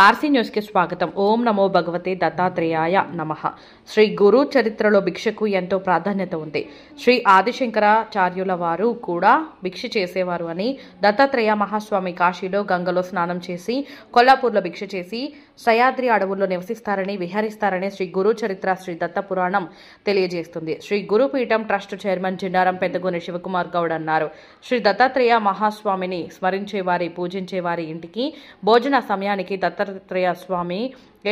RC news కి స్వాగతం. ఓం నమో భగవతే దత్తాత్రేయాయ నమః. శ్రీ గురు చరిత్రలో భిక్షకు ఎంతో ప్రాధాన్యత ఉంది. శ్రీ ఆదిశంకరాచార్యుల వారు కూడా భిక్ష చేసేవారు అని, దత్తాత్రేయ మహాస్వామి కాశీలో గంగలో స్నానం చేసి, కొల్లాపూర్లో భిక్ష చేసి, సయాద్రి అడవుల్లో నివసిస్తారని, విహరిస్తారని శ్రీ గురు చరిత్ర శ్రీ దత్త పురాణం తెలియజేస్తుంది. శ్రీ గురుపీఠం ట్రస్ట్ చైర్మన్ జిన్నారం పెద్దగోని శివకుమార్ గౌడ్ అన్నారు. శ్రీ దత్తాత్రేయ మహాస్వామిని స్మరించేవారి, పూజించేవారి ఇంటికి భోజన సమయానికి దత్తాత్రేయ స్వామి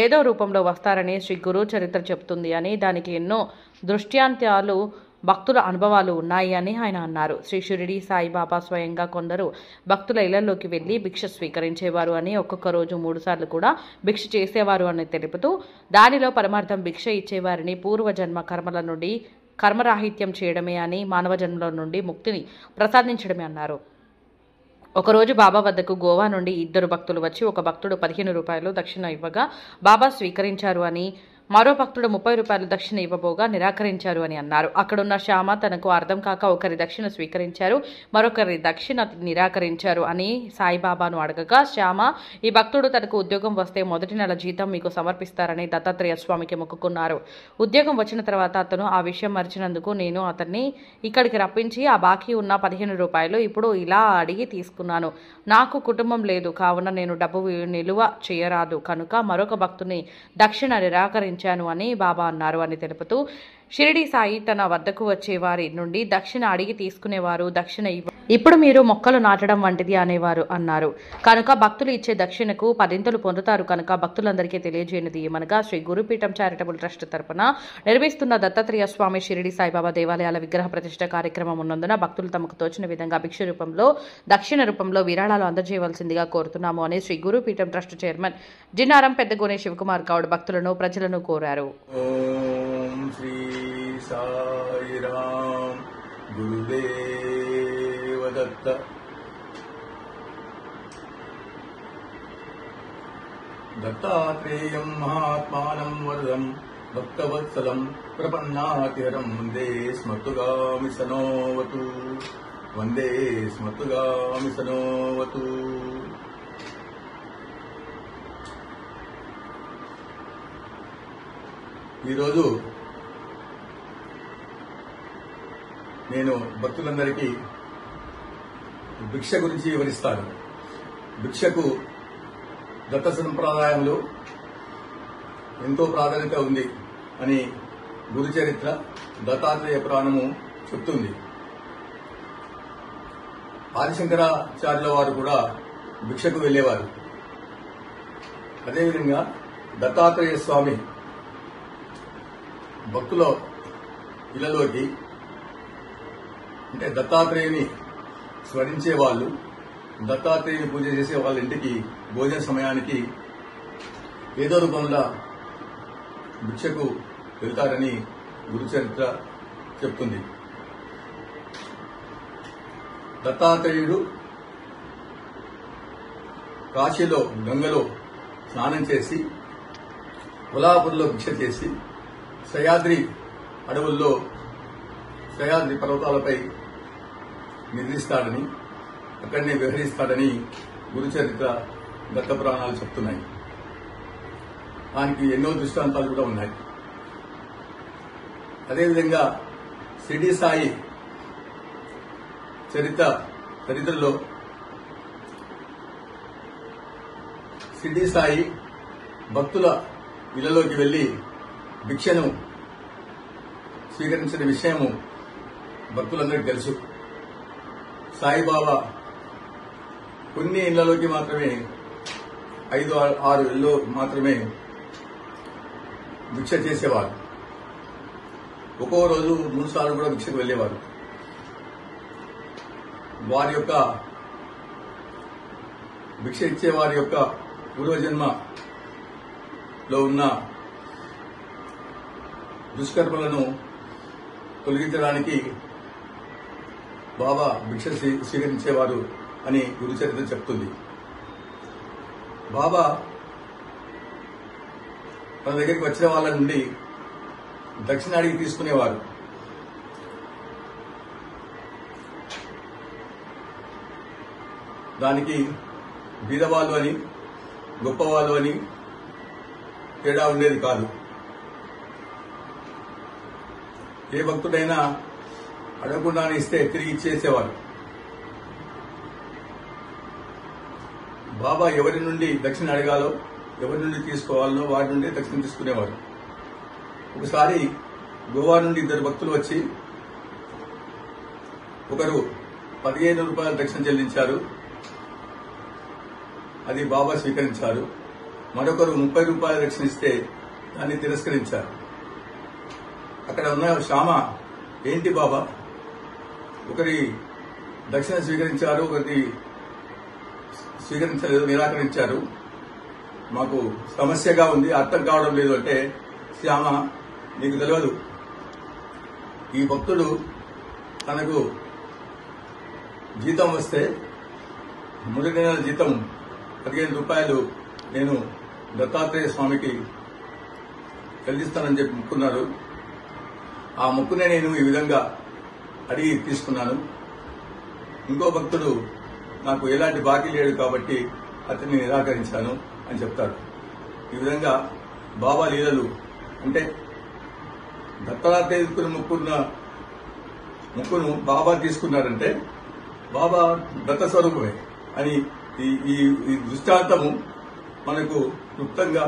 ఏదో రూపంలో వస్తారని శ్రీ గురు చరిత్ర చెబుతుంది అని, దానికి ఎన్నో దృష్టాంతాలు, భక్తుల అనుభవాలు ఉన్నాయి అని ఆయన అన్నారు. శ్రీ షిరిడి సాయిబాబా స్వయంగా కొందరు భక్తుల ఇళ్లలోకి వెళ్లి భిక్ష స్వీకరించేవారు అని, ఒక్కొక్క రోజు 3 సార్లు కూడా భిక్ష చేసేవారు అని తెలుపుతూ, దానిలో పరమార్థం భిక్ష ఇచ్చేవారిని పూర్వజన్మ కర్మల నుండి కర్మరాహిత్యం చేయడమే అని, మానవ జన్మల నుండి ముక్తిని ప్రసాదించడమే అన్నారు. ఒకరోజు బాబా వద్దకు గోవా నుండి 2 భక్తులు వచ్చి, ఒక భక్తుడు 15 రూపాయలు దక్షిణ ఇవ్వగా బాబా స్వీకరించారు అని, మరో భక్తుడు 30 రూపాయలు దక్షిణ ఇవ్వబోగా నిరాకరించారు అని అన్నారు. అక్కడున్న శ్యామ తనకు అర్థం కాక ఒకరి దక్షిణ స్వీకరించారు, మరొకరి దక్షిణ నిరాకరించారు అని సాయిబాబాను అడగగా, శ్యామ ఈ భక్తుడు తనకు ఉద్యోగం వస్తే మొదటి నెల జీతం మీకు సమర్పిస్తారని దత్తాత్రేయ స్వామికి మొక్కుకున్నారు. ఉద్యోగం వచ్చిన తర్వాత అతను ఆ విషయం మరిచినందుకు నేను అతన్ని ఇక్కడికి రప్పించి ఆ బాకీ ఉన్న 15 రూపాయలు ఇప్పుడు ఇలా అడిగి తీసుకున్నాను. నాకు కుటుంబం లేదు కావున నేను డబ్బు నిలువ చేయరాదు కనుక మరొక భక్తుని దక్షిణ నిరాకరించాను అని బాబా అన్నారు అని తెలుపుతూ, షిరిడి సాయి తన వద్దకు వచ్చే వారి నుండి దక్షిణ అడిగి తీసుకునేవారు, దక్షిణ ఇప్పుడు మీరు మొక్కలు నాటడం వంటిది అనేవారు అన్నారు. కనుక భక్తులు ఇచ్చే దక్షిణకు 10 పొందుతారు కనుక భక్తులందరికీ తెలియజేయనిది ఏమనగా, శ్రీ గురుపీఠం చారిటబుల్ ట్రస్ట్ తరపున నిర్మిస్తున్న దత్తాత్రేయ స్వామి షిరిడి సాయిబాబా దేవాలయాల విగ్రహ ప్రతిష్ఠ కార్యక్రమం ఉన్నందున భక్తులు తమకు తోచిన విధంగా భిక్ష రూపంలో, దక్షిణ రూపంలో విరాళాలు అందజేయవలసిందిగా కోరుతున్నాము అని శ్రీ గురుపీఠం ట్రస్ట్ చైర్మన్ జిన్నారం పెద్దగోని శివకుమార్ గౌడ్ భక్తులను, ప్రజలను కోరారు. శ్రీ సాయిరామ్ గురుదేవ దత్త. దత్తాత్రేయం మహాత్మానం వరదం భక్తవత్సలం ప్రపన్నాతిహరం వందే స్మర్తుగామి సనోవతు, వందే స్మర్తుగామి సనోవతు. ఈరోజు నేను భక్తులందరికీ భిక్ష గురించి వివరిస్తాను. భిక్షకు దత్త సంప్రదాయంలో ఎంతో ప్రాధాన్యత ఉంది అని గురు చరిత్ర దత్తాత్రేయ పురాణము చెప్తుంది. ఆదిశంకరాచార్యుల వారు కూడా భిక్షకు వెళ్లేవారు. అదేవిధంగా దత్తాత్రేయ స్వామి భక్తుల ఇళ్లలోకి, అంటే దత్తాత్రేయుని స్మరించే వాళ్ళు, దత్తాత్రేయుని పూజ చేసే వాళ్ళ ఇంటికి భోజన సమయానికి ఏదో రూపంలో భిక్షకు వెళ్తారని గురుచరిత్ర చెప్తుంది. దత్తాత్రేయుడు కాశీలో గంగలో స్నానం చేసి, కొల్లాపూర్లో భిక్ష చేసి, సయాద్రి అడవుల్లో, సయాద్రి పర్వతాలపై నిద్రిస్తాడని, అక్కడనే విహరిస్తాడని గురుచరిత్ర దత్త పురాణాలు చెప్తున్నాయి. దానికి ఎన్నో దృష్టాంతాలు కూడా ఉన్నాయి. అదేవిధంగా షిరిడి సాయి చరిత్రలో షిరిడి సాయి భక్తుల ఇళ్లలోకి వెళ్లి భిక్షను స్వీకరించిన విషయము భక్తులందరికీ తెలుసు. సాయిబాబా కొన్ని ఇళ్లలోకి మాత్రమే, 5-6 ఇళ్లలో మాత్రమే భిక్ష చేసేవారు. ఒక్కో రోజు 3 సార్లు కూడా భిక్షకు వెళ్లేవారు. వారి యొక్క భిక్ష ఇచ్చే వారి యొక్క పూర్వజన్మలో ఉన్న దుష్కర్మలను తొలగించడానికి బాబా భిక్ష స్వీకరించేవారు అని గురుచరిత్ర చెప్తుంది. బాబా తన దగ్గరికి వచ్చిన వాళ్ళ నుండి దక్షిణ అడిగి తీసుకునేవారు. దానికి బీదవాళ్ళు అని గొప్పవాళ్ళు అని తేడా ఉండేది కాదు. ఏ భక్తుడైనా అడగకుండానే ఇస్తే తిరిగి ఇచ్చేసేవారు. బాబా ఎవరి నుండి దక్షిణ అడగాలో, ఎవరి నుండి తీసుకోవాలనో వారి నుండి దక్షిణ తీసుకునేవారు. ఒకసారి గోవా నుండి 2 భక్తులు వచ్చి ఒకరు 15 రూపాయల దక్షిణ చెల్లించారు. అది బాబా స్వీకరించారు. మరొకరు 30 రూపాయల దక్షిణ ఇస్తే దాన్ని తిరస్కరించారు. అక్కడ ఉన్న శ్యామ, ఏంటి బాబా, ఒకరి దక్షిణ స్వీకరించారు, ఒకరి స్వీకరించలేదు, నిరాకరించారు, మాకు సమస్యగా ఉంది, అర్థం కావడం లేదు అంటే, శ్యామ నీకు తెలియదు, ఈ భక్తుడు తనకు జీతం వస్తే మొదటి నెల జీతం 15 రూపాయలు నేను దత్తాత్రేయ స్వామికి చెల్లిస్తానని చెప్పి మొక్కున్నారు. ఆ మొక్కునే నేను ఈ విధంగా అడిగి తీసుకున్నాను. ఇంకో భక్తుడు నాకు ఎలాంటి బాకీ లేడు కాబట్టి అతన్ని నిరాకరించాను అని చెప్తాడు. ఈ విధంగా బాబా లీలలు అంటే దత్తాత్రేయుడు మొక్కును బాబా తీసుకున్నారంటే బాబా దత్త స్వరూపమే అని ఈ దృష్టాంతము మనకు క్లుప్తంగా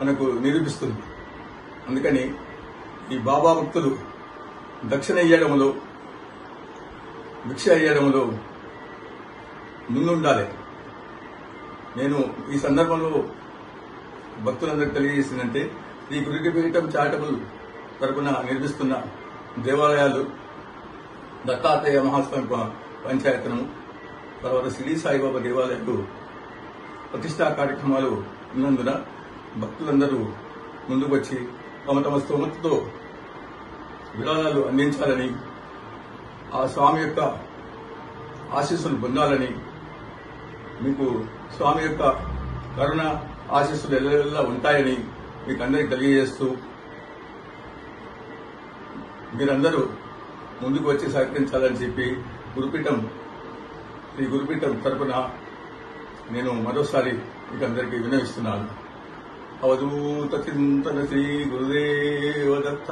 మనకు నిరూపిస్తుంది. అందుకని ఈ బాబా భక్తులు దక్షిణ ఇయ్యడంలో, భిక్ష ఇయ్యడంలో ముందుండాలి. నేను ఈ సందర్భంలో భక్తులందరికీ తెలియజేసిందంటే, ఈ గురుపీఠం చారిటబుల్ తరపున నిర్మిస్తున్న దేవాలయాలు, దత్తాత్రేయ మహాస్వామి పంచాయతనం, తర్వాత షిరిడి సాయిబాబా దేవాలయాలు ప్రతిష్టా కార్యక్రమాలు ఉన్నందున భక్తులందరూ ముందుకు వచ్చి తమ తమ స్తోమతతో విరాళాలు అందించాలని, ఆ స్వామి యొక్క ఆశీస్సులు పొందాలని, మీకు స్వామి యొక్క కరుణ ఆశీస్సులు ఎల్లవెల్లా ఉంటాయని మీకు అందరికీ తెలియజేస్తూ, మీరందరూ ముందుకు వచ్చి సహకరించాలని చెప్పి శ్రీ గురుపీఠం తరపున నేను మరోసారి మీకు అందరికీ వినవిస్తున్నాను. అవధూత చింతన శ్రీ గురుదేవ దత్త.